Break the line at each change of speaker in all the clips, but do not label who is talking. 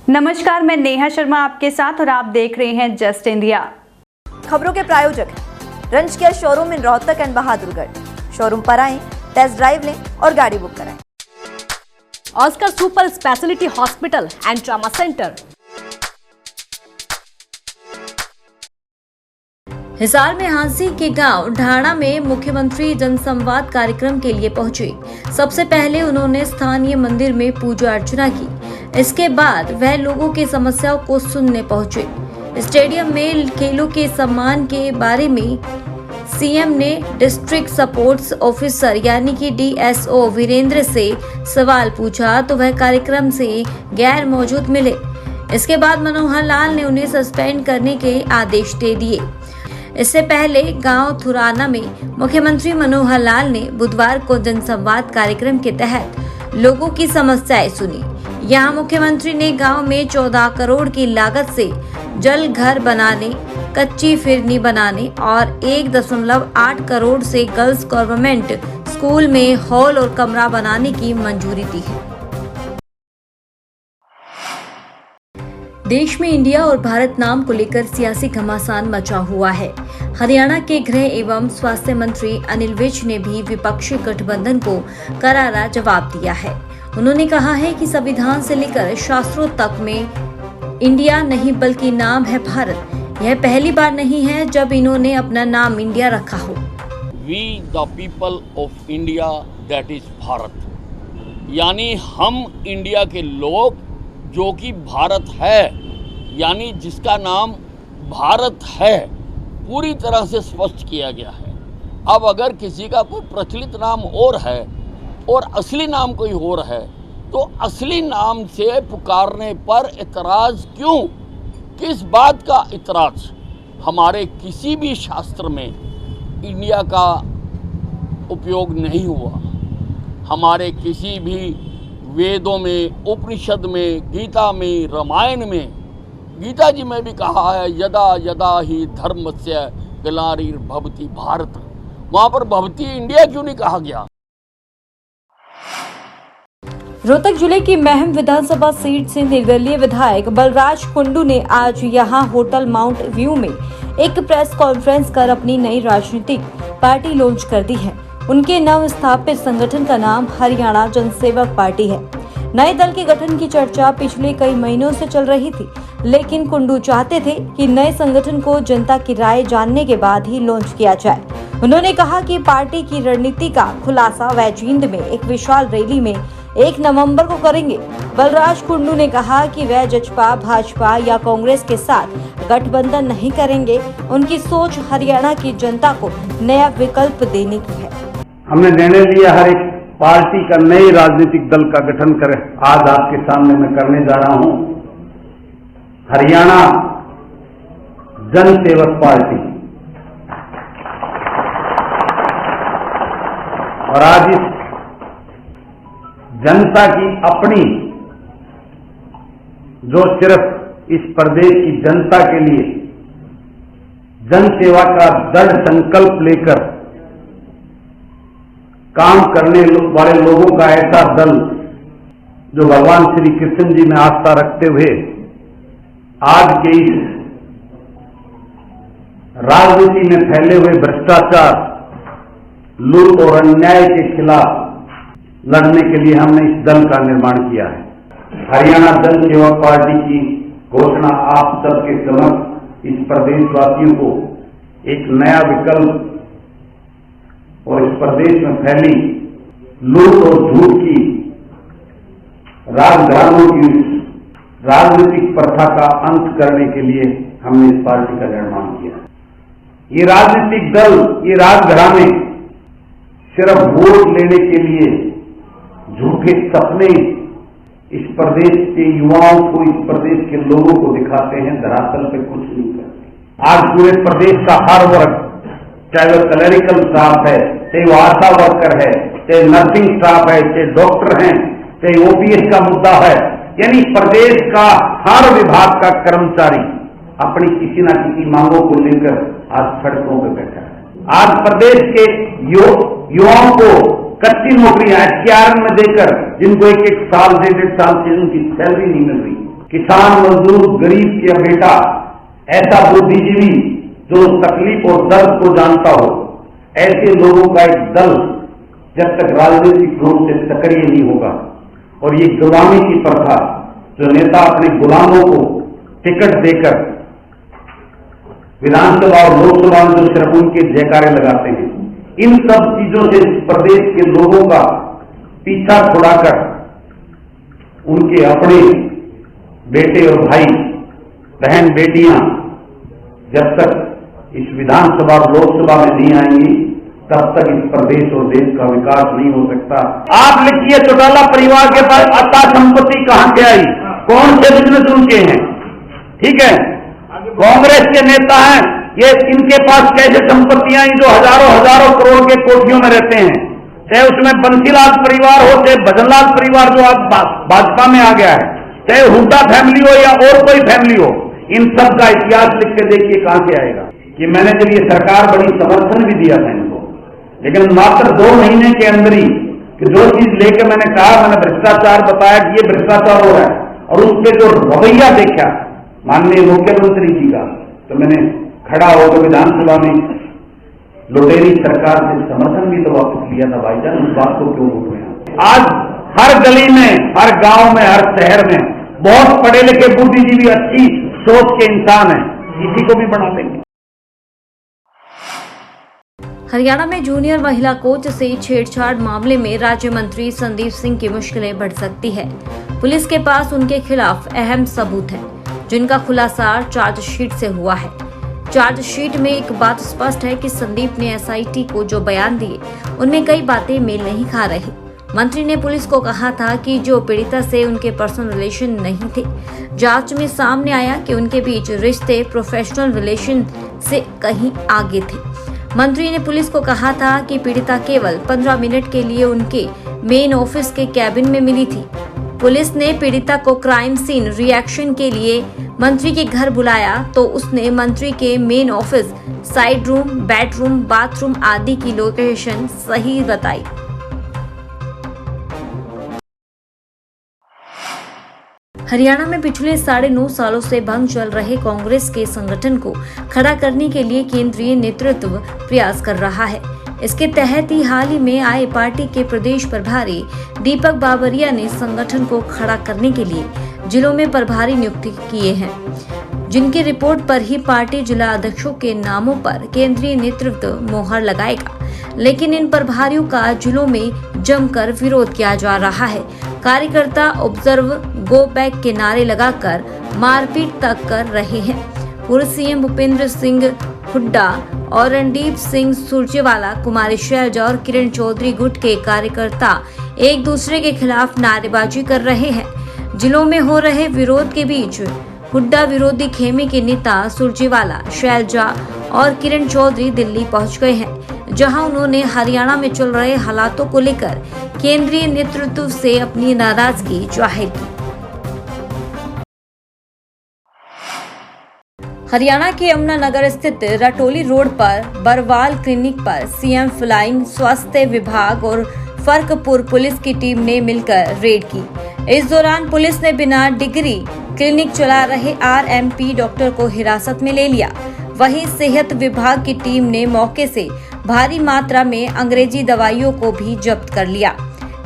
नमस्कार, मैं नेहा शर्मा आपके साथ और आप देख रहे हैं जस्ट इंडिया।
खबरों के प्रायोजक हैं रंज care showroom in Rohtak and Bahadurgarh. Showroom पर आएं, टेस्ट ड्राइव लें और गाड़ी बुक कराएं।
Oscar super speciality hospital and trauma centre.
Hisar में हांसी के गांव ढाणा में मुख्यमंत्री जनसंवाद कार्यक्रम के लिए पहुंचे। सबसे पहले उन्होंने स्थानीय मंदिर में पूजा अर्चना की। इसके बाद वह लोगों की समस्याओं को सुनने पहुंचे। स्टेडियम में खेलों के सम्मान के बारे में सीएम ने डिस्ट्रिक्ट सपोर्ट्स ऑफिसर यानी कि डीएसओ वीरेंद्र से सवाल पूछा तो वह कार्यक्रम से गैर मौजूद मिले। इसके बाद मनोहर लाल ने उन्हें सस्पेंड करने के आदेश दे दिए। इससे पहले गांव थुराना में मुख्यमंत्री मनोहर लाल ने बुधवार को जनसंवाद कार्यक्रम के तहत लोगों की समस्याएं सुनी। यहां मुख्यमंत्री ने गांव में 14 करोड़ की लागत से जल घर बनाने, कच्ची फिरनी बनाने और 1.8 करोड़ से गर्ल्स गवर्नमेंट स्कूल में हॉल और कमरा बनाने की मंजूरी दी है। देश में इंडिया और भारत नाम को लेकर सियासी घमासान मचा हुआ है। हरियाणा के गृह एवं स्वास्थ्य मंत्री अनिल विज ने भी विपक्षी गठबंधन को करारा जवाब दिया है। उन्होंने कहा है कि संविधान से लेकर शास्त्रों तक में इंडिया नहीं बल्कि नाम है भारत। यह पहली बार नहीं है जब इन्होंने अपना नाम इंडिया रखा हो।
We the people of India that is Bharat, यानी हम इंडिया के लोग जो कि भारत है, यानी जिसका नाम भारत है, पूरी तरह से स्पष्ट किया गया है। अब अगर किसी का कोई प्रचलित नाम और है और असली नाम कोई और है तो असली नाम से पुकारने पर इतराज़ क्यों? किस बात का इतराज़? हमारे किसी भी शास्त्र में इंडिया का उपयोग नहीं हुआ। हमारे किसी भी वेदों में, उपनिषद में, गीता में, रामायण में, गीता जी में भी कहा है यदा यदा ही धर्मस्य ग्लानिर्भवति भारत। वहाँ पर भवती इंडिया क्यों नहीं कहा गया?
रोहतक जिले की महम विधानसभा सीट से निर्दलीय विधायक बलराज कुंडू ने आज यहां होटल माउंट व्यू में एक प्रेस कॉन्फ्रेंस कर अपनी नई राजनीतिक पार्टी लॉन्च कर दी है। उनके नव स्थापित संगठन का नाम हरियाणा जनसेवक पार्टी है। नए दल के गठन की चर्चा पिछले कई महीनों से चल रही थी, लेकिन कुंडू चाहते थे कि नए संगठन को जनता की राय जानने के बाद ही लॉन्च किया जाए। उन्होंने कहा कि पार्टी की रणनीति का खुलासा वह जींद में एक विशाल रैली में 1 नवंबर को करेंगे। बलराज कुंडू ने कहा कि वह जजपा, भाजपा या कांग्रेस के साथ गठबंधन नहीं करेंगे। उनकी सोच हरियाणा की जनता को नया विकल्प देने की है।
हमने निर्णय लिया हर एक पार्टी का नए राजनीतिक दल का गठन कर आज आपके सामने मैं करने जा रहा हूं। हरियाणा जनसेवक पार्टी। और आज इस जनता की अपनी, जो सिर्फ इस प्रदेश की जनता के लिए जनसेवा का दृढ़ संकल्प लेकर काम करने वाले लोगों का ऐसा दल, जो भगवान श्री कृष्ण जी में आस्था रखते हुए आज के इस राजनीति में फैले हुए भ्रष्टाचार, लूट और अन्याय के खिलाफ लड़ने के लिए हमने इस दल का निर्माण किया है। हरियाणा जन सेवक पार्टी की घोषणा आप सबके समक्ष इस प्रदेशवासियों को एक नया विकल्प और इस प्रदेश में फैली लूट और झूठ की राजघरानों की राजनीतिक प्रथा का अंत करने के लिए हमने इस पार्टी का निर्माण किया। ये राजनीतिक दल, ये राजघराने सिर्फ वोट लेने के लिए झूठे सपने इस प्रदेश के युवाओं को, इस प्रदेश के लोगों को दिखाते हैं, धरातल पे कुछ नहीं करते। आज पूरे प्रदेश का हर वर्ग, चाहे वो क्लरिकल स्टाफ है, चाहे वो आशा वर्कर है, चाहे नर्सिंग स्टाफ है, चाहे डॉक्टर हैं, चाहे ओपीएस का मुद्दा है, यानी प्रदेश का हर विभाग का कर्मचारी अपनी किसी न किसी मांगों को लेकर आज सड़कों पर बैठा है। आज प्रदेश के युवाओं को कच्ची नौकरियां एचआरएम में देकर, जिनको 1-1 साल, 1.5 साल से उनकी सैलरी नहीं मिल रही, किसान, मजदूर, गरीब का बेटा, ऐसा बुद्धिजीवी जो तकलीफ और दर्द को जानता हो, ऐसे लोगों का एक दल जब तक राजनीतिक रूप से सक्रिय नहीं होगा और ये गुलामी की प्रथा जो नेता अपने गुलामों को टिकट देकर विधानसभा और लोकसभा में जो सिर्फ उनके जयकारे लगाते हैं, इन सब चीजों से प्रदेश के लोगों का पीछा छुड़ाकर उनके अपने बेटे और भाई, बहन, बेटियां जब तक इस विधानसभा और लोकसभा में नहीं आएंगी तब तक इस प्रदेश और देश का विकास नहीं हो सकता। आप लिखिए, चौटाला परिवार के पास अता संपत्ति कहां से आई, कौन से बिजनेस उनके हैं? ठीक है, कांग्रेस के नेता हैं, ये इनके पास कैसे संपत्तियां आई जो हजारों करोड़ के कोठियों में रहते हैं, चाहे उसमें बंसीलाल परिवार हो, चाहे भजनलाल परिवार जो आज भाजपा में आ गया है, चाहे हुड्डा फैमिली हो या और कोई फैमिली हो, इन सब का इतिहास लिख के देखिए कहां से आएगा। कि मैंने जब ये सरकार बड़ी समर्थन भी दिया था इनको, लेकिन मात्र 2 महीने के अंदर ही कि जो चीज लेके मैंने कहा, मैंने भ्रष्टाचार बताया कि ये भ्रष्टाचार हो रहा है, और उस पर जो रवैया देखा माननीय मुख्यमंत्री जी का, तो मैंने खड़ा होकर विधानसभा में लुटेरी सरकार से समर्थन भी तो वापस लिया था। भाईजान, उस बात को क्यों भूल रहे हैं? आज हर गली में, हर गांव में, हर शहर में बहुत पढ़े लिखे बुद्धिजीवी, अच्छी सोच के इंसान हैं, इसी को भी बना देंगे।
हरियाणा में जूनियर महिला कोच से छेड़छाड़ मामले में राज्य मंत्री संदीप सिंह की मुश्किलें बढ़ सकती है। पुलिस के पास उनके खिलाफ अहम सबूत है, जिनका खुलासा चार्जशीट से हुआ है। चार्जशीट में एक बात स्पष्ट है कि संदीप ने एसआईटी को जो बयान दिए उनमें कई बातें मेल नहीं खा रही। मंत्री ने पुलिस को कहा था कि जो पीड़िता से उनके पर्सनल रिलेशन नहीं थे, जांच में सामने आया कि उनके बीच रिश्ते प्रोफेशनल रिलेशन से कहीं आगे थे। मंत्री ने पुलिस को कहा था कि पीड़िता केवल 15 मिनट के लिए उनके मेन ऑफिस के कैबिन में मिली थी। पुलिस ने पीड़िता को क्राइम सीन रिएक्शन के लिए मंत्री के घर बुलाया तो उसने मंत्री के main office, side room, bedroom, bathroom आदि की लोकेशन सही बताई। हरियाणा में पिछले 9.5 सालों से भंग चल रहे कांग्रेस के संगठन को खड़ा करने के लिए केंद्रीय नेतृत्व प्रयास कर रहा है। इसके तहत ही हाल ही में आए पार्टी के प्रदेश प्रभारी दीपक बाबरिया ने संगठन को खड़ा करने के लिए जिलों में प्रभारी नियुक्त किए हैं, जिनकी रिपोर्ट पर ही पार्टी जिला अध्यक्षों के नामों पर केंद्रीय नेतृत्व मोहर लगाएगा। लेकिन इन प्रभारियों का जिलों में जमकर विरोध किया जा रहा है। कार्यकर्ता ऑब्जर्व गो बैक के नारे लगाकर मारपीट तक कर रहे हैं। पूर्व सीएम भूपेंद्र सिंह हुड्डा और रणदीप सिंह सुरजेवाला, कुमारी शैलजा और किरण चौधरी गुट के कार्यकर्ता एक दूसरे के खिलाफ नारेबाजी कर रहे हैं। जिलों में हो रहे विरोध के बीच हुड्डा विरोधी खेमे के नेता सुरजेवाला, शैलजा और किरण चौधरी दिल्ली पहुंच गए हैं, जहां उन्होंने हरियाणा में चल रहे हालातों को लेकर केंद्रीय नेतृत्व से अपनी नाराजगी जाहिर की। हरियाणा के यमुनानगर स्थित रटोली रोड पर बरवाल क्लिनिक पर सीएम फ्लाइंग, स्वास्थ्य विभाग और फर्कपुर पुलिस की टीम ने मिलकर रेड की। इस दौरान पुलिस ने बिना डिग्री क्लिनिक चला रहे आरएमपी डॉक्टर को हिरासत में ले लिया। वहीं सेहत विभाग की टीम ने मौके से भारी मात्रा में अंग्रेजी दवाइयों को भी जब्त कर लिया।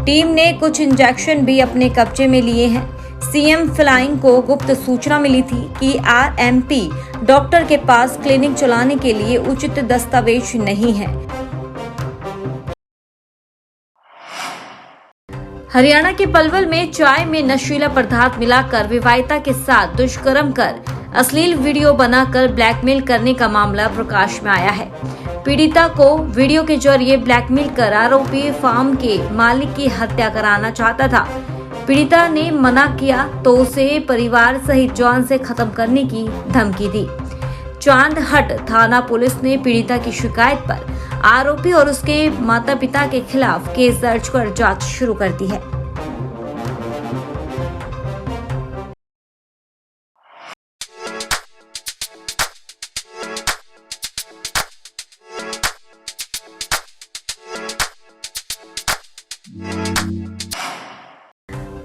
टीम ने कुछ इंजेक्शन भी अपने कब्जे में लिए हैं। सीएम फ्लाइंग को गुप्त सूचना मिली थी कि आरएमपी डॉक्टर के पास क्लिनिक चलाने के लिए उचित दस्तावेज नहीं है। हरियाणा के पलवल में चाय में नशीला पदार्थ मिलाकर विवाहिता के साथ दुष्कर्म कर अश्लील वीडियो बनाकर ब्लैकमेल करने का मामला प्रकाश में आया है। पीड़िता को वीडियो के जरिए ब्लैकमेल कर आरोपी फार्म के मालिक की हत्या कराना चाहता था। पीड़िता ने मना किया तो उसे परिवार सहित जान से खत्म करने की धमकी दी। चांदहट थाना पुलिस ने पीड़िता की शिकायत पर आरोपी और उसके माता-पिता के खिलाफ केस दर्ज कर जांच शुरू कर दी है।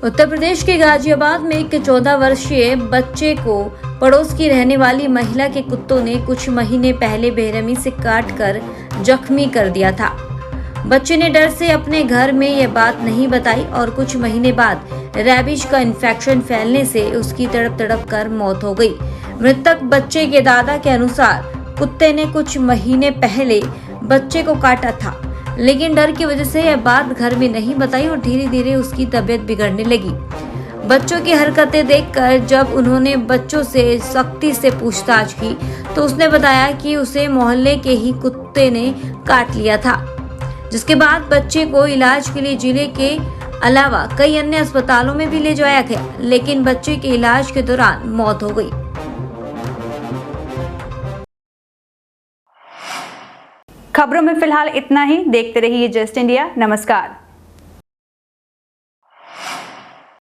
उत्तर प्रदेश के गाजियाबाद में एक 14 वर्षीय बच्चे को पड़ोस की रहने वाली महिला के कुत्तों ने कुछ महीने पहले बेरहमी से काटकर जख्मी कर दिया था। बच्चे ने डर से अपने घर में यह बात नहीं बताई और कुछ महीने बाद रैबिज का इन्फेक्शन फैलने से उसकी तड़प तड़प कर मौत हो गई। मृतक बच्चे के दादा के अनुसार कुत्ते ने कुछ महीने पहले बच्चे को काटा था, लेकिन डर की वजह से यह बात घर में नहीं बताई और धीरे धीरे उसकी तबीयत बिगड़ने लगी। बच्चों की हरकतें देखकर जब उन्होंने बच्चों से सख्ती से पूछताछ की तो उसने बताया कि उसे मोहल्ले के ही कुत्ते ने काट लिया था, जिसके बाद बच्चे को इलाज के लिए जिले के अलावा कई अन्य अस्पतालों में भी ले जाया गया, लेकिन बच्चे के इलाज के दौरान मौत हो गई।
खबरों में फिलहाल इतना ही। देखते रहिए जस्ट इंडिया। नमस्कार।